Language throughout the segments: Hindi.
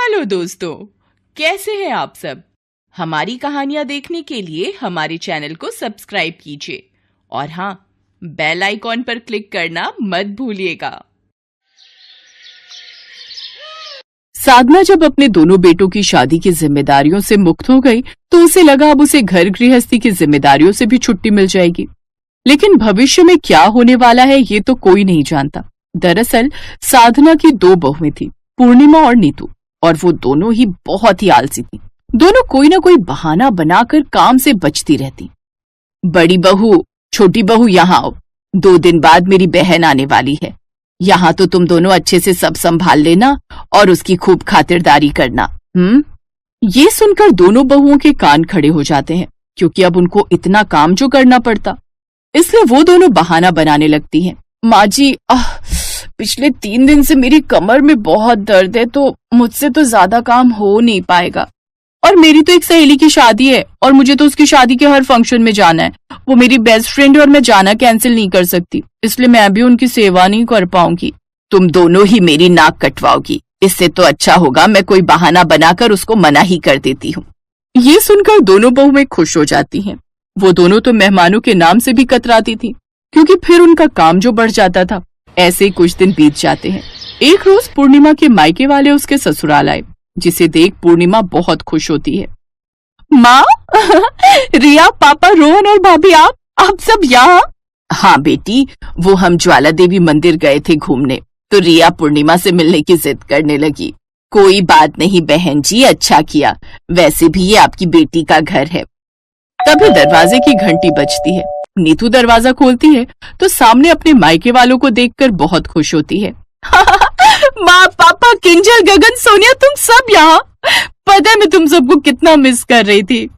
हेलो दोस्तों, कैसे हैं आप सब। हमारी कहानियां देखने के लिए हमारे चैनल को सब्सक्राइब कीजिए और हाँ, बेल आइकॉन पर क्लिक करना मत भूलिएगा। साधना जब अपने दोनों बेटों की शादी की जिम्मेदारियों से मुक्त हो गई तो उसे लगा अब उसे घर गृहस्थी की जिम्मेदारियों से भी छुट्टी मिल जाएगी। लेकिन भविष्य में क्या होने वाला है ये तो कोई नहीं जानता। दरअसल साधना की दो बहुएं थी, पूर्णिमा और नीतू, और वो दोनों ही बहुत ही आलसी थी। दोनों कोई ना कोई बहाना बनाकर काम से बचती रहती। बड़ी बहू, छोटी बहू यहाँ आओ, 2 दिन बाद मेरी बहन आने वाली है। यहाँ तो तुम दोनों अच्छे से सब संभाल लेना और उसकी खूब खातिरदारी करना। ये सुनकर दोनों बहुओं के कान खड़े हो जाते हैं, क्योंकि अब उनको इतना काम जो करना पड़ता। इसलिए वो दोनों बहाना बनाने लगती हैं। माँ जी, पिछले 3 दिन से मेरी कमर में बहुत दर्द है, तो मुझसे तो ज्यादा काम हो नहीं पाएगा। और मेरी तो एक सहेली की शादी है और मुझे तो उसकी शादी के हर फंक्शन में जाना है। वो मेरी बेस्ट फ्रेंड है और मैं जाना कैंसिल नहीं कर सकती, इसलिए मैं भी उनकी सेवा नहीं कर पाऊंगी। तुम दोनों ही मेरी नाक कटवाओगी, इससे तो अच्छा होगा मैं कोई बहाना बनाकर उसको मना ही कर देती हूँ। ये सुनकर दोनों बहुएं खुश हो जाती हैं। वो दोनों तो मेहमानों के नाम से भी कतराती थी, क्योंकि फिर उनका काम जो बढ़ जाता था। ऐसे ही कुछ दिन बीत जाते हैं। एक रोज पूर्णिमा के मायके वाले उसके ससुराल आए, जिसे देख पूर्णिमा बहुत खुश होती है। माँ, रिया, पापा, रोहन और भाभी, आप सब यहाँ? हाँ बेटी, वो हम ज्वाला देवी मंदिर गए थे घूमने, तो रिया पूर्णिमा से मिलने की जिद करने लगी। कोई बात नहीं बहन जी, अच्छा किया, वैसे भी ये आपकी बेटी का घर है। तभी दरवाजे की घंटी बजती है। नीतू दरवाजा खोलती है तो सामने अपने मायके वालों को देखकर बहुत खुश होती है। माँ, पापा, किंजल, गगन, सोनिया, तुम सब यहाँ। पता है मैं तुम सबको कितना मिस कर रही थी।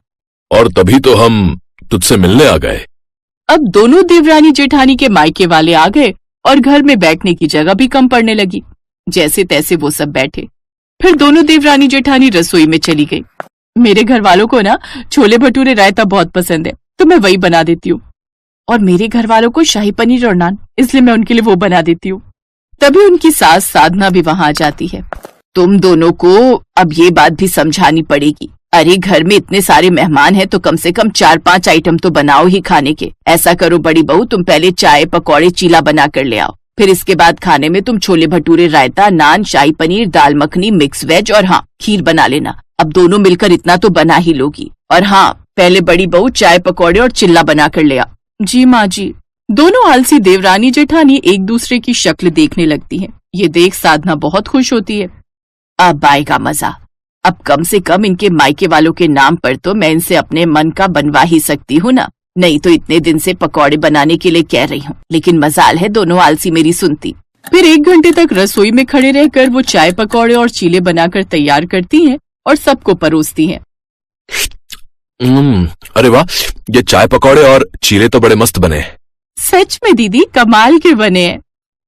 और तभी तो हम तुझसे मिलने आ गए। अब दोनों देवरानी जेठानी के मायके वाले आ गए और घर में बैठने की जगह भी कम पड़ने लगी। जैसे तैसे वो सब बैठे। फिर दोनों देवरानी जेठानी रसोई में चली गई। मेरे घर वालों को ना छोले भटूरे रायता बहुत पसंद है, तो मैं वही बना देती हूँ। और मेरे घर वालों को शाही पनीर और नान, इसलिए मैं उनके लिए वो बना देती हूँ। तभी उनकी सास साधना भी वहां आ जाती है। तुम दोनों को अब ये बात भी समझानी पड़ेगी। अरे घर में इतने सारे मेहमान हैं, तो कम से कम 4-5 आइटम तो बनाओ ही खाने के। ऐसा करो बड़ी बहू, तुम पहले चाय, पकौड़े, चीला बना कर ले आओ। फिर इसके बाद खाने में तुम छोले भटूरे, रायता, नान, शाही पनीर, दाल मखनी, मिक्स वेज और हाँ, खीर बना लेना। अब दोनों मिलकर इतना तो बना ही लोगी। और हाँ, पहले बड़ी बहू चाय, पकौड़े और चिल्ला बना कर ले आओ। जी माँ जी। दोनों आलसी देवरानी जेठानी एक दूसरे की शक्ल देखने लगती हैं। ये देख साधना बहुत खुश होती है। अब आएगा मजा। अब कम से कम इनके मायके वालों के नाम पर तो मैं इनसे अपने मन का बनवा ही सकती हूँ ना। नहीं तो इतने दिन से पकौड़े बनाने के लिए कह रही हूँ, लेकिन मजाल है दोनों आलसी मेरी सुनती। फिर 1 घंटे तक रसोई में खड़े रहकर वो चाय, पकौड़े और चीले बनाकर तैयार करती हैं और सबको परोसती हैं। अरे वाह, ये चाय, पकौड़े और चीले तो बड़े मस्त बने। सच में दीदी, कमाल के बने हैं।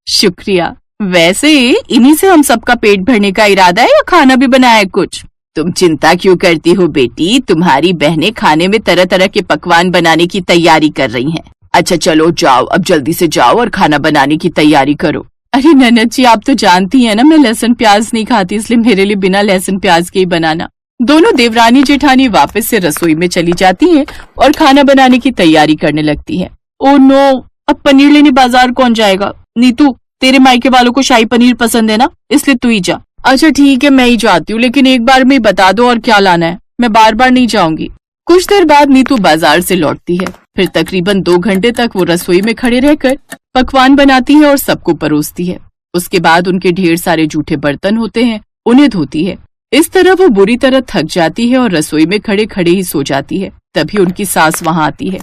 शुक्रिया। वैसे इन्हीं से हम सबका पेट भरने का इरादा है या खाना भी बनाया है कुछ? तुम चिंता क्यों करती हो बेटी, तुम्हारी बहनें खाने में तरह तरह के पकवान बनाने की तैयारी कर रही हैं। अच्छा चलो जाओ, अब जल्दी से जाओ और खाना बनाने की तैयारी करो। अरे ननद जी, आप तो जानती हैं ना मैं लहसुन प्याज नहीं खाती, इसलिए मेरे लिए बिना लहसुन प्याज के ही बनाना। दोनों देवरानी जेठानी वापस से रसोई में चली जाती हैं और खाना बनाने की तैयारी करने लगती हैं। ओह नो, अब पनीर लेने बाजार कौन जाएगा? नीतू, तेरे मायके वालों को शाही पनीर पसंद है ना, इसलिए तू ही जा। अच्छा ठीक है, मैं ही जाती हूँ, लेकिन एक बार में बता दो और क्या लाना है, मैं बार बार नहीं जाऊंगी। कुछ देर बाद नीतू बाजार से लौटती है। फिर तकरीबन 2 घंटे तक वो रसोई में खड़े रहकर पकवान बनाती है और सबको परोसती है। उसके बाद उनके ढेर सारे जूठे बर्तन होते हैं, उन्हें धोती है। इस तरह वो बुरी तरह थक जाती है और रसोई में खड़े खड़े ही सो जाती है। तभी उनकी सास वहां आती है।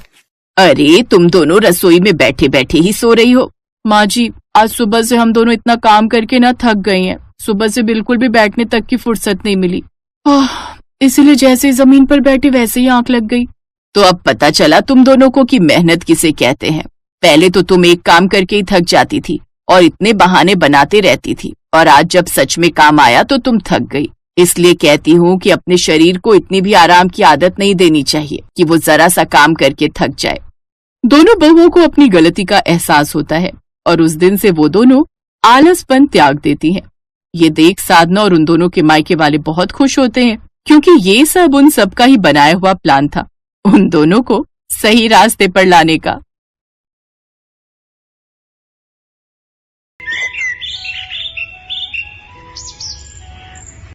अरे तुम दोनों रसोई में बैठे बैठे ही सो रही हो? माँ जी, आज सुबह से हम दोनों इतना काम करके ना थक गई हैं। सुबह से बिल्कुल भी बैठने तक की फुर्सत नहीं मिली, इसीलिए जैसे जमीन पर बैठी वैसे ही आंख लग गई। तो अब पता चला तुम दोनों को कि मेहनत किसे कहते हैं। पहले तो तुम एक काम करके ही थक जाती थी और इतने बहाने बनाते रहती थी, और आज जब सच में काम आया तो तुम थक गई। इसलिए कहती हूँ कि अपने शरीर को इतनी भी आराम की आदत नहीं देनी चाहिए कि वो जरा सा काम करके थक जाए। दोनों बहुओं को अपनी गलती का एहसास होता है और उस दिन से वो दोनों आलसपन त्याग देती हैं। ये देख साधना और उन दोनों के मायके वाले बहुत खुश होते हैं, क्योंकि ये सब उन सबका ही बनाया हुआ प्लान था, उन दोनों को सही रास्ते पर लाने का।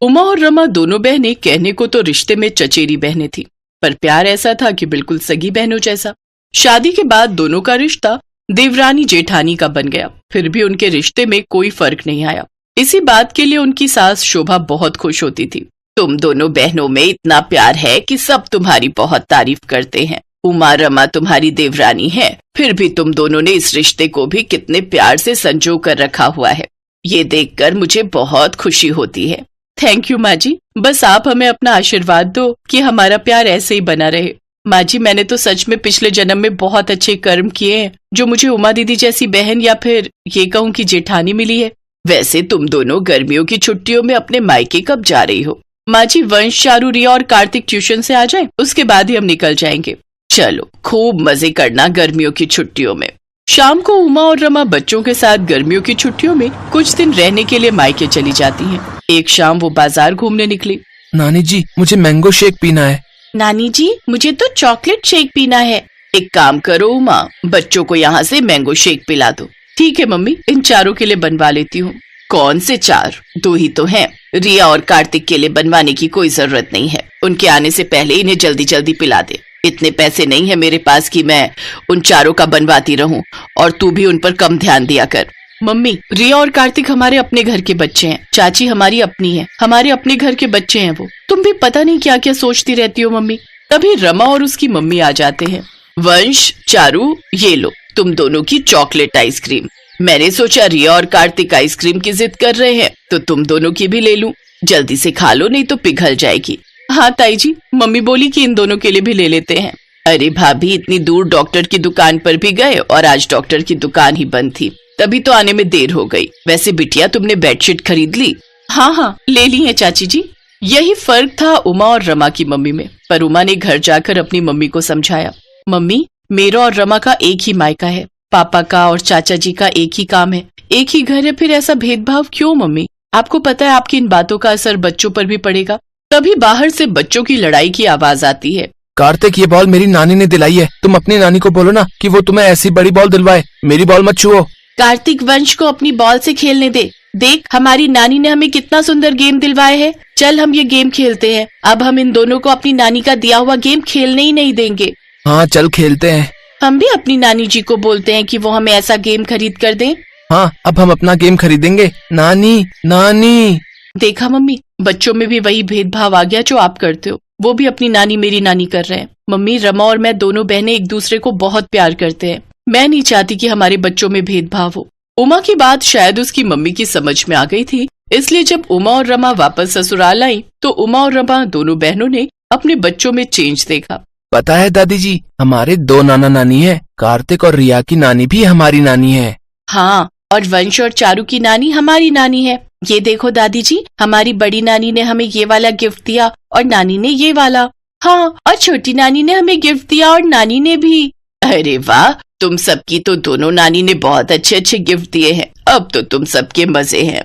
उमा और रमा दोनों बहनें कहने को तो रिश्ते में चचेरी बहनें थी, पर प्यार ऐसा था कि बिल्कुल सगी बहनों जैसा। शादी के बाद दोनों का रिश्ता देवरानी जेठानी का बन गया, फिर भी उनके रिश्ते में कोई फर्क नहीं आया। इसी बात के लिए उनकी सास शोभा बहुत खुश होती थी। तुम दोनों बहनों में इतना प्यार है कि सब तुम्हारी बहुत तारीफ करते हैं। उमा रमा तुम्हारी देवरानी है, फिर भी तुम दोनों ने इस रिश्ते को भी कितने प्यार से संजो कर रखा हुआ है, ये देखकर मुझे बहुत खुशी होती है। थैंक यू माँ जी, बस आप हमें अपना आशीर्वाद दो कि हमारा प्यार ऐसे ही बना रहे। माँ जी, मैंने तो सच में पिछले जन्म में बहुत अच्छे कर्म किए हैं, जो मुझे उमा दीदी जैसी बहन या फिर ये कहूँ कि जेठानी मिली है। वैसे तुम दोनों गर्मियों की छुट्टियों में अपने मायके कब जा रही हो? माँ जी, वंश, चारू, रिया और कार्तिक ट्यूशन से आ जाएं, उसके बाद ही हम निकल जाएंगे। चलो खूब मजे करना गर्मियों की छुट्टियों में। शाम को उमा और रमा बच्चों के साथ गर्मियों की छुट्टियों में कुछ दिन रहने के लिए मायके चली जाती हैं। एक शाम वो बाजार घूमने निकली। नानी जी, मुझे मैंगो शेक पीना है। नानी जी, मुझे तो चॉकलेट शेक पीना है। एक काम करो उमा, बच्चों को यहाँ से मैंगो शेक पिला दो। ठीक है मम्मी, इन चारों के लिए बनवा लेती हूँ। कौन से चार? दो ही तो हैं। रिया और कार्तिक के लिए बनवाने की कोई जरूरत नहीं है, उनके आने से पहले इन्हें जल्दी जल्दी पिला दे। इतने पैसे नहीं है मेरे पास कि मैं उन चारों का बनवाती रहूं, और तू भी उन पर कम ध्यान दिया कर। मम्मी, रिया और कार्तिक हमारे अपने घर के बच्चे हैं, चाची हमारी अपनी है, हमारे अपने घर के बच्चे हैं वो। तुम भी पता नहीं क्या क्या सोचती रहती हो मम्मी। तभी रमा और उसकी मम्मी आ जाते हैं। वंश, चारू, ये लो तुम दोनों की चॉकलेट आइसक्रीम। मैंने सोचा रिया और कार्तिक आइसक्रीम की जिद कर रहे हैं तो तुम दोनों की भी ले लूं। जल्दी से खा लो, नहीं तो पिघल जाएगी। हाँ ताई जी, मम्मी बोली कि इन दोनों के लिए भी ले लेते हैं। अरे भाभी, इतनी दूर डॉक्टर की दुकान पर भी गए और आज डॉक्टर की दुकान ही बंद थी, तभी तो आने में देर हो गई। वैसे बिटिया, तुमने बेडशीट खरीद ली? हाँ, ले ली है चाची जी। यही फर्क था उमा और रमा की मम्मी में, पर उमा ने घर जाकर अपनी मम्मी को समझाया। मम्मी, मेरा और रमा का एक ही मायका है, पापा का और चाचा जी का एक ही काम है, एक ही घर है, फिर ऐसा भेदभाव क्यों मम्मी? आपको पता है आपकी इन बातों का असर बच्चों पर भी पड़ेगा। तभी बाहर से बच्चों की लड़ाई की आवाज आती है। कार्तिक, ये बॉल मेरी नानी ने दिलाई है, तुम अपनी नानी को बोलो ना कि वो तुम्हें ऐसी बड़ी बॉल दिलवाए, मेरी बॉल मत छुओ। कार्तिक, वंश को अपनी बॉल से खेलने दे। देख, हमारी नानी ने हमें कितना सुंदर गेम दिलवाए है। चल हम ये गेम खेलते हैं। अब हम इन दोनों को अपनी नानी का दिया हुआ गेम खेलने ही नहीं देंगे। हाँ चल खेलते हैं। हम भी अपनी नानी जी को बोलते हैं कि वो हमें ऐसा गेम खरीद कर दें। हाँ, अब हम अपना गेम खरीदेंगे। नानी नानी। देखा मम्मी, बच्चों में भी वही भेदभाव आ गया जो आप करते हो। वो भी अपनी नानी मेरी नानी कर रहे हैं। मम्मी, रमा और मैं दोनों बहनें एक दूसरे को बहुत प्यार करते हैं। मैं नहीं चाहती कि हमारे बच्चों में भेदभाव हो। उमा की बात शायद उसकी मम्मी की समझ में आ गई थी, इसलिए जब उमा और रमा वापस ससुराल आई तो उमा और रमा दोनों बहनों ने अपने बच्चों में चेंज देखा। पता है दादी जी, हमारे दो नाना नानी है, कार्तिक और रिया की नानी भी हमारी नानी है। हाँ, और वंश और चारू की नानी हमारी नानी है। ये देखो दादी जी, हमारी बड़ी नानी ने हमें ये वाला गिफ्ट दिया और नानी ने ये वाला। हाँ, और छोटी नानी ने हमें गिफ्ट दिया और नानी ने भी। अरे वाह, तुम सबकी तो दोनों नानी ने बहुत अच्छे अच्छे गिफ्ट दिए हैं। अब तो तुम सबके मजे हैं।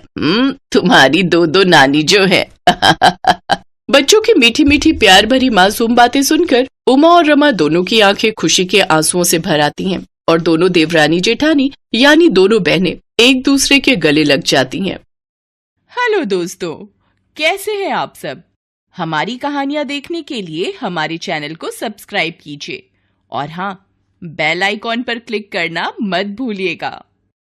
तुम्हारी दो दो नानी जो है। बच्चों की मीठी मीठी प्यार भरी मासूम बातें सुनकर उमा और रमा दोनों की आंखें खुशी के आंसुओं से भर आती हैं और दोनों देवरानी जेठानी यानी दोनों बहनें एक दूसरे के गले लग जाती हैं। हेलो दोस्तों, कैसे हैं आप सब? हमारी कहानियां देखने के लिए हमारे चैनल को सब्सक्राइब कीजिए और हाँ, बेल आइकॉन पर क्लिक करना मत भूलिएगा।